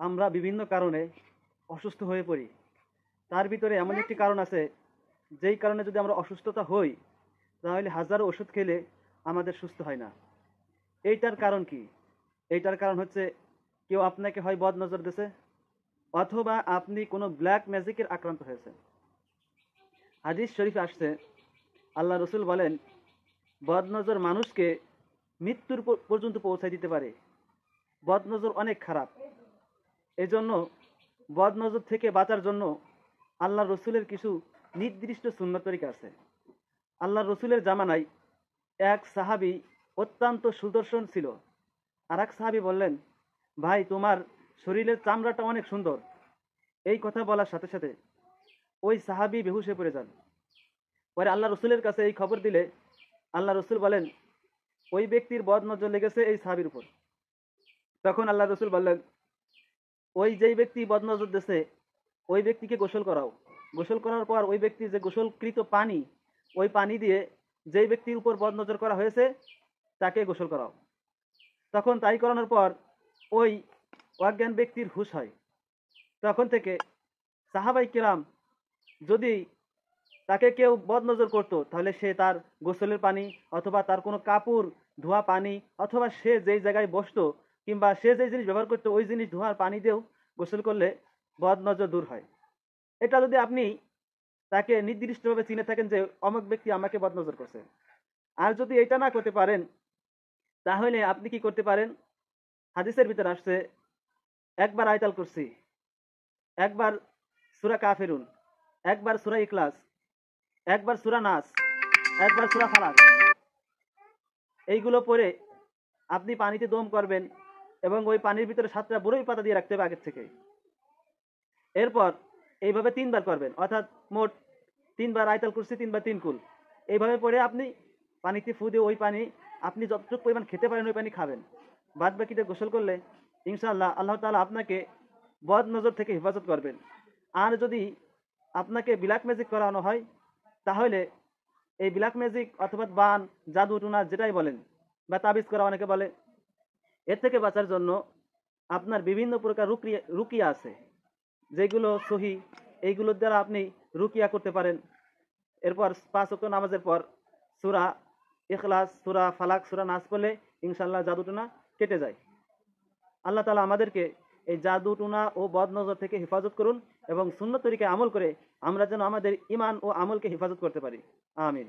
আমরা বিভিন্ন কারণে অসুস্থ হয়ে পড়ি। তার ভিতরে এমন একটি কারণ আছে, যেই কারণে যদি আমরা অসুস্থতা হই তাহলে হাজারো ওষুধ খেলে আমাদের সুস্থ হয় না। এইটার কারণ কি? এইটার কারণ হচ্ছে কেউ আপনাকে হয় বদ নজর দিয়েছে, অথবা আপনি কোনো ব্ল্যাক ম্যাজিকের আক্রান্ত হয়েছে। হাদিস শরীফে আসছে, আল্লাহ রসুল বলেন, বদনজর মানুষকে মৃত্যুর পর্যন্ত পৌঁছায় দিতে পারে। বদনজর অনেক খারাপ। এজন্য বদনজর থেকে বাঁচার জন্য আল্লাহ রসুলের কিছু নির্দিষ্ট সুন্নত তরিকা আছে। আল্লাহ রসুলের জামানায় এক সাহাবী অত্যন্ত সুদর্শন ছিল। আর এক সাহাবী বললেন, ভাই তোমার শরীরের চামড়াটা অনেক সুন্দর। এই কথা বলার সাথে সাথে ওই সাহাবী বেহুশ হয়ে পড়ে যান। পরে আল্লাহ রসুলের কাছে এই খবর দিলে আল্লাহ রসুল বলেন, ওই ব্যক্তির বদ নজর লেগেছে এই সাহাবীর উপর। তখন আল্লাহ রসুল বললেন, ওই যেই ব্যক্তি বদ নজর দিয়েছে ওই ব্যক্তিকে গোসল করাও। গোসল করার পর ওই ব্যক্তির যে গোসলকৃত পানি, ওই পানি দিয়ে যেই ব্যক্তির উপর বদ নজর করা হয়েছে তাকে গোসল করাও। তখন তাই করানোর পর ওই অজ্ঞান ব্যক্তির হুঁশ হয়। তখন থেকে সাহাবাই কেরাম যদি তাকে কেউ বদনজর করতো তাহলে সে তার গোসলের পানি অথবা তার কোনো কাপড় ধোয়া পানি অথবা সে যেই জায়গায় বসতো কিংবা সে যেই জিনিস ব্যবহার করতো ওই জিনিস ধোয়ার পানি দিয়েও গোসল করলে বদনজর দূর হয়। এটা যদি আপনি তাকে নির্দিষ্টভাবে চিনে থাকেন যে অমুক ব্যক্তি আমাকে বদনজর করছে। আর যদি এটা না করতে পারেন তাহলে আপনি কি করতে পারেন? হাদিসের ভিতরে আসছে, একবার আয়াতুল কুরসি, একবার সূরা কাফিরুন, একবার সূরা ইখলাস, একবার সূরা নাস, একবার সূরা ফালাক, এইগুলো পড়ে আপনি পানিতে দম করবেন এবং ওই পানির ভিতরে 7টা বড়ই পাতা দিয়ে রাখতে হবে আগের থেকে। এরপর এইভাবে 3বার করবেন, অর্থাৎ মোট 3বার আয়াতুল কুরসি, 3বার 3 কুল। এইভাবে পড়ে আপনি পানিতে ফু দিয়ে ওই পানি আপনি যতটুকু পরিমাণ খেতে পারেন ওই পানি খাবেন। বাদ বাকিটা গোসল করলে ইনশাআল্লাহ আল্লাহ তাআলা আপনাকে বদ নজর থেকে হেফাজত করবেন। আর যদি আপনাকে ব্ল্যাক ম্যাজিক করানো হয় তাহলে এই ব্ল্যাক ম্যাজিক অথবা বান, জাদু টুনা যেটাই বলেন বা তাবিজ করা অনেকে বলে, এর থেকে বাঁচার জন্য আপনার বিভিন্ন প্রকার রুকিয়া আছে যেগুলো সহি, এইগুলোর দ্বারা আপনি রুকিয়া করতে পারেন। এরপর 5 ওয়াক্ত নামাজের পর সূরা ইখলাস, সূরা ফালাক, সূরা নাস পড়লে ইনশাআল্লাহ জাদু টুনা কেটে যায়। আল্লাহ তাআলা আমাদেরকে এই জাদু টুনা ও বদনজর থেকে হেফাজত করুন এবং সুন্নত তরিকায় আমল করে আমরা যেন আমাদের ঈমান ও আমলকে হেফাজত করতে পারি। আমিন।